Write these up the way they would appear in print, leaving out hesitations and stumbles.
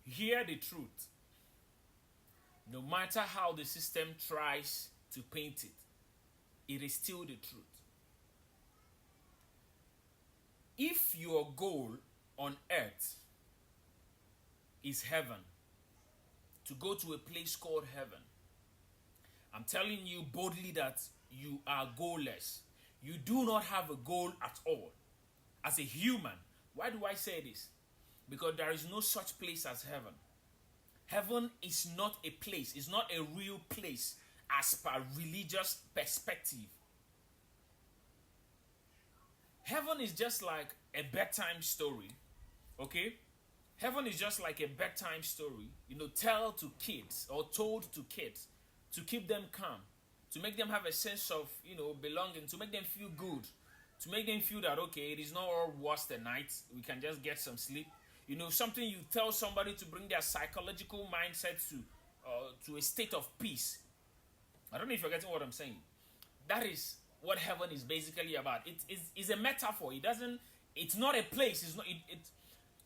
Hear the truth. No matter how the system tries to paint it, it is still the truth. If your goal on earth is heaven, to go to a place called heaven, I'm telling you boldly that you are goalless. You do not have a goal at all. As a human, why do I say this? Because there is no such place as heaven. Heaven is not a place, it's not a real place as per religious perspective. Heaven is just like a bedtime story, okay? Heaven is just like a bedtime story, tell to kids or told to kids to keep them calm, to make them have a sense of, belonging, to make them feel good, to make them feel that, okay, it is not all worse than night, we can just get some sleep. Something you tell somebody to bring their psychological mindset to a state of peace. I don't know if you're getting what I'm saying. That is what heaven is basically about. It's a metaphor. It's not a place.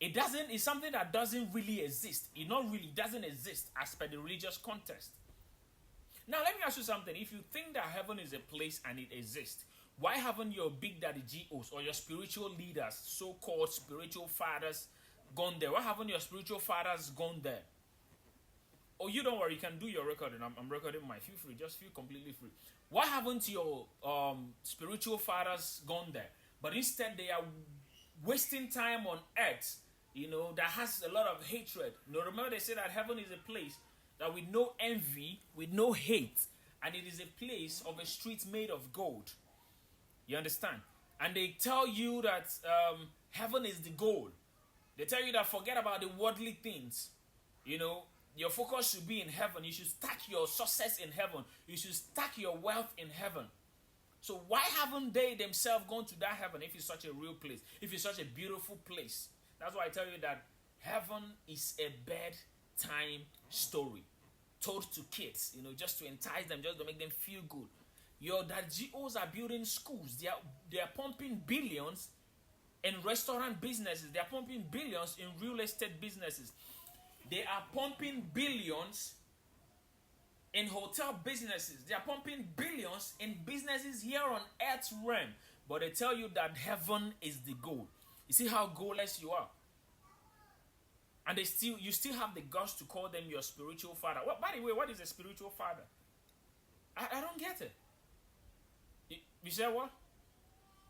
It's something that doesn't really exist. It doesn't exist as per the religious context. Now let me ask you something. If you think that heaven is a place and it exists, why haven't your big daddy GOs or your spiritual leaders, so-called spiritual fathers, gone there? Why haven't your spiritual fathers gone there? Oh, you don't worry, you can do your recording. I'm recording mine. Feel free, just feel completely free. Why haven't your spiritual fathers gone there? But instead they are wasting time on earth, that has a lot of hatred. Remember they say that heaven is a place that with no envy, with no hate, and it is a place of a street made of gold. You understand? And they tell you that heaven is the goal. They tell you that forget about the worldly things. Your focus should be in heaven. You should stack your success in heaven. You should stack your wealth in heaven. So why haven't they themselves gone to that heaven if it's such a real place, if it's such a beautiful place? That's why I tell you that heaven is a bedtime story told to kids, just to entice them, just to make them feel good. That GOs are building schools. They are pumping billions in restaurant businesses. They are pumping billions in real estate businesses. They are pumping billions in hotel businesses. They are pumping billions in businesses here on earth's realm. But they tell you that heaven is the goal. You see how goalless you are. And you still have the guts to call them your spiritual father. By the way, what is a spiritual father? I don't get it. You said what?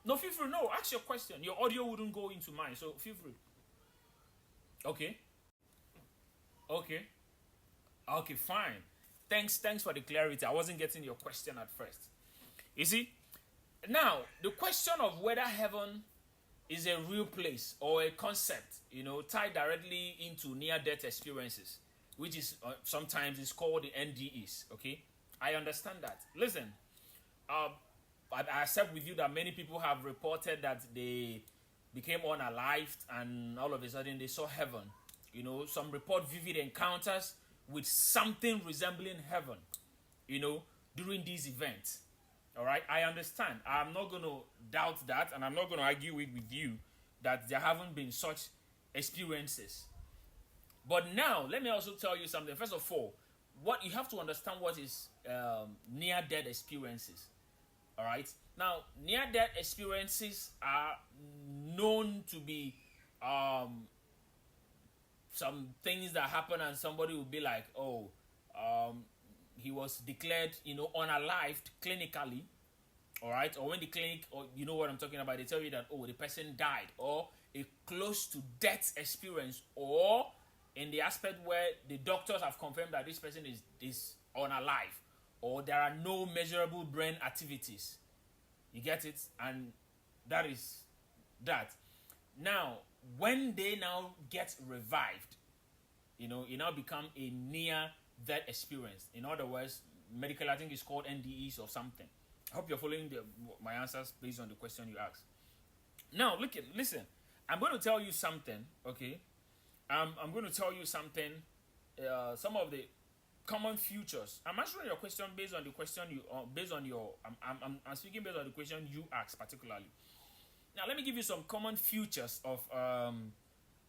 No, feel free. No, ask your question. Your audio wouldn't go into mine, so feel free. Okay, fine. Thanks for the clarity. I wasn't getting your question at first. You see, now the question of whether heaven is a real place or a concept, tied directly into near-death experiences, which is sometimes is called the NDEs. Okay, I understand that. Listen, I accept with you that many people have reported that they became unalived and all of a sudden they saw heaven. Some report vivid encounters with something resembling heaven, during these events. All right, I understand. I'm not going to doubt that, and I'm not going to argue with you that there haven't been such experiences. But now, let me also tell you something. First of all, what you have to understand what is near-death experiences. All right. Now, near-death experiences are known to be some things that happen, and somebody will be like, "Oh, he was declared, unalived clinically." All right. Or when the clinic, or you know what I'm talking about, they tell you that, oh, the person died, or a close to death experience, or in the aspect where the doctors have confirmed that this person is unalive, or there are no measurable brain activities. You get it? And that is that. Now, when they now get revived, it now become a near-death experience. In other words, medical, I think it's called NDEs or something. I hope you're following my answers based on the question you asked. Now, listen. I'm going to tell you something, okay? I'm going to tell you something, some of the common futures. I'm answering your question based on the question you, based on your, I'm speaking based on the question you asked particularly. Now, let me give you some common futures of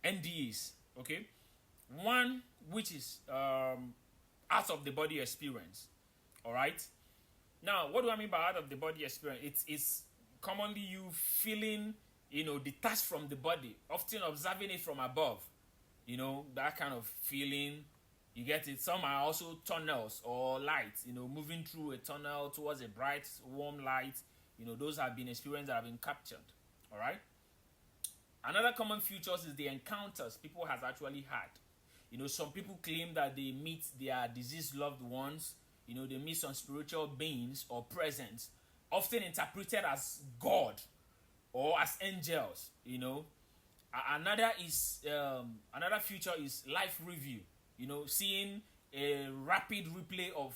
NDEs, okay? one which is out of the body experience. All right. Now, what do I mean by out of the body experience? It's commonly you feeling, detached from the body, often observing it from above. That kind of feeling. You get it? Some are also tunnels or lights, moving through a tunnel towards a bright, warm light. Those have been experiences that have been captured. All right. Another common features is the encounters people has actually had. Some people claim that they meet their deceased loved ones. They meet some spiritual beings or presence, often interpreted as God or as angels. Another feature is life review. Seeing a rapid replay of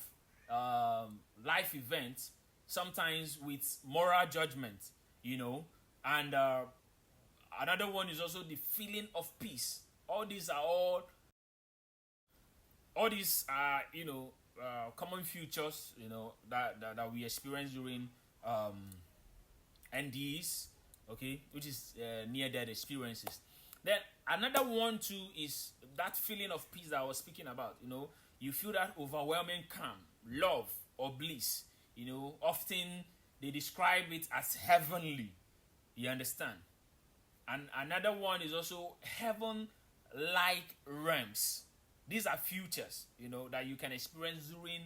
life events, sometimes with moral judgment. And another one is also the feeling of peace. All these are common features, that we experience during NDEs, okay, which is near-death experiences. Then another one too is that feeling of peace that I was speaking about. You feel that overwhelming calm, love, or bliss. Often they describe it as heavenly. You understand? And another one is also heaven-like realms. These are futures, that you can experience during,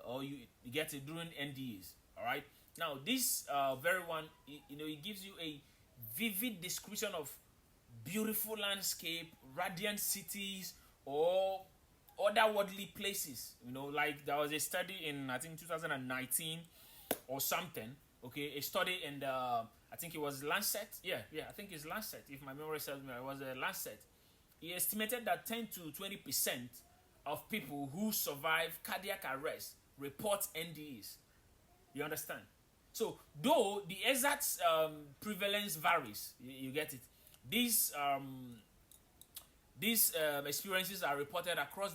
or you get it during NDEs. All right. Now, this very one, it gives you a vivid description of beautiful landscape, radiant cities, or otherworldly places. Like there was a study in, I think, 2019 or something. Okay, a study in the, I think it was Lancet. Yeah, I think it's Lancet. If my memory serves me, it was a Lancet. He estimated that 10 to 20% of people who survive cardiac arrest report NDEs. You understand? So, though the exact prevalence varies, you get it. These experiences are reported across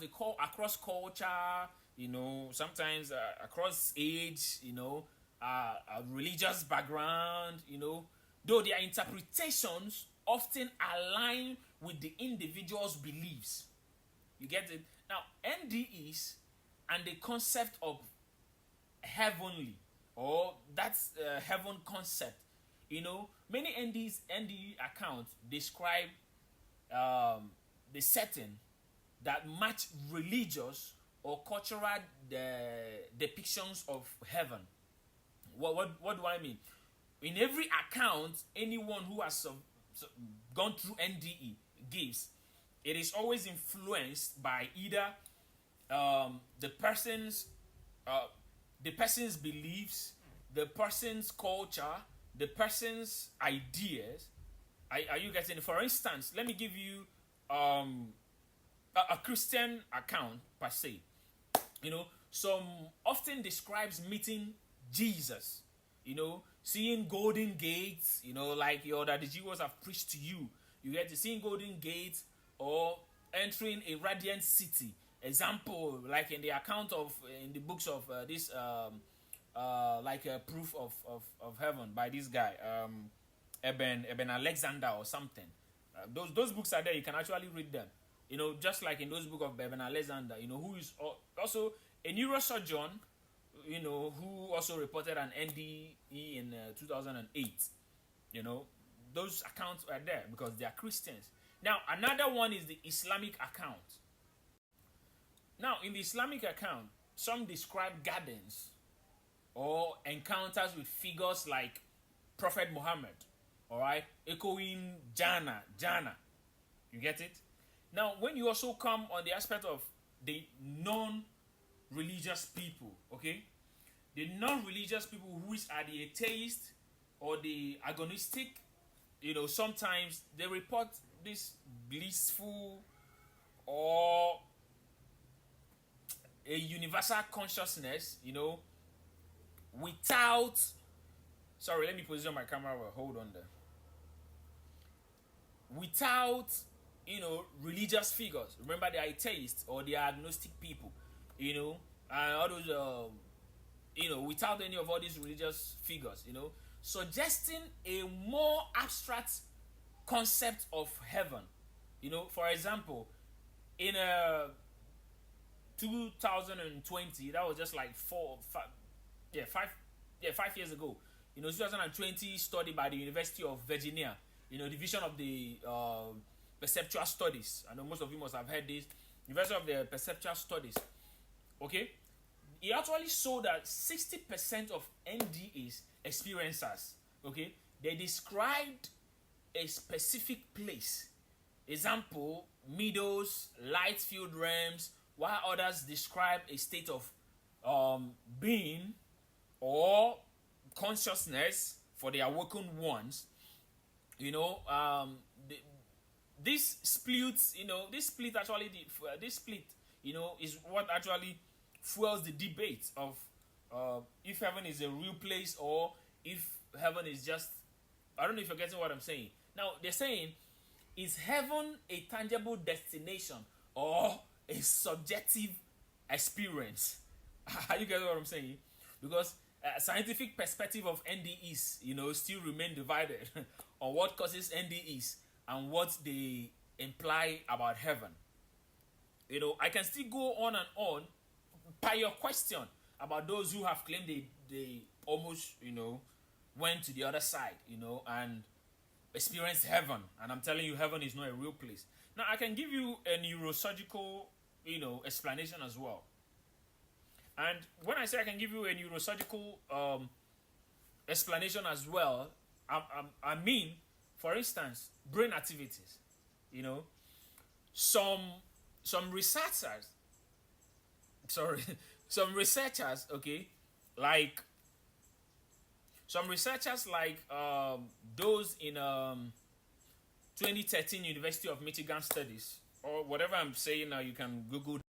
culture, sometimes across age, religious background, though their interpretations often align with the individual's beliefs. You get it? Now, NDEs and the concept of heavenly, or that's heaven concept. Many NDE accounts describe the setting that match religious or cultural depictions of heaven. What do I mean? In every account, anyone who has gone through NDE gives, it is always influenced by either the person's beliefs, the person's culture, the person's ideas. Are you getting it? For instance, let me give you a Christian account per se. Some often describes meeting Jesus. Seeing golden gates. Like that the Jews have preached to you. You get to see golden gates or entering a radiant city. Example, like in the account of in the books of this like a proof of heaven by this guy Eben Alexander or something. Those books are there. You can actually read them. Just like in those books of Eben Alexander. Who is also a neurosurgeon. Who also reported an NDE in 2008. Those accounts are there because they are Christians. Now, another one is the Islamic account. Now, in the Islamic account, some describe gardens or encounters with figures like Prophet Muhammad, all right, echoing Jannah. You get it? Now, when you also come on the aspect of the non-religious people, okay, the non-religious people which are the atheists or the agnostic, sometimes they report this blissful or a universal consciousness, without, sorry, let me position my camera well, hold on there. Without, religious figures. Remember, they are atheists or they are agnostic people, and all those, without any of all these religious figures, suggesting a more abstract concept of heaven. For example, in 2020, that was just like 5 years ago. 2020 study by the University of Virginia, division of the perceptual studies. I know most of you must have heard this. University of the Perceptual Studies. Okay, it actually showed that 60% of NDEs experiencers, okay, they described a specific place. Example, meadows, light filled realms, while others describe a state of being or consciousness for the awoken ones. This split actually, is what actually fuels the debate of if heaven is a real place or if heaven is just, I don't know if you're getting what I'm saying. Now, they're saying, is heaven a tangible destination or a subjective experience? Are you getting what I'm saying? Because scientific perspective of NDEs, still remain divided on what causes NDEs and what they imply about heaven. I can still go on and on by your question about those who have claimed they almost, went to the other side, and experienced heaven. And I'm telling you, heaven is not a real place. Now, I can give you a neurosurgical, explanation as well. And when I say I can give you a neurosurgical explanation as well, I mean, for instance, brain activities. Some researchers, okay, like some researchers like those in 2013 University of Michigan studies, or whatever I'm saying now, you can Google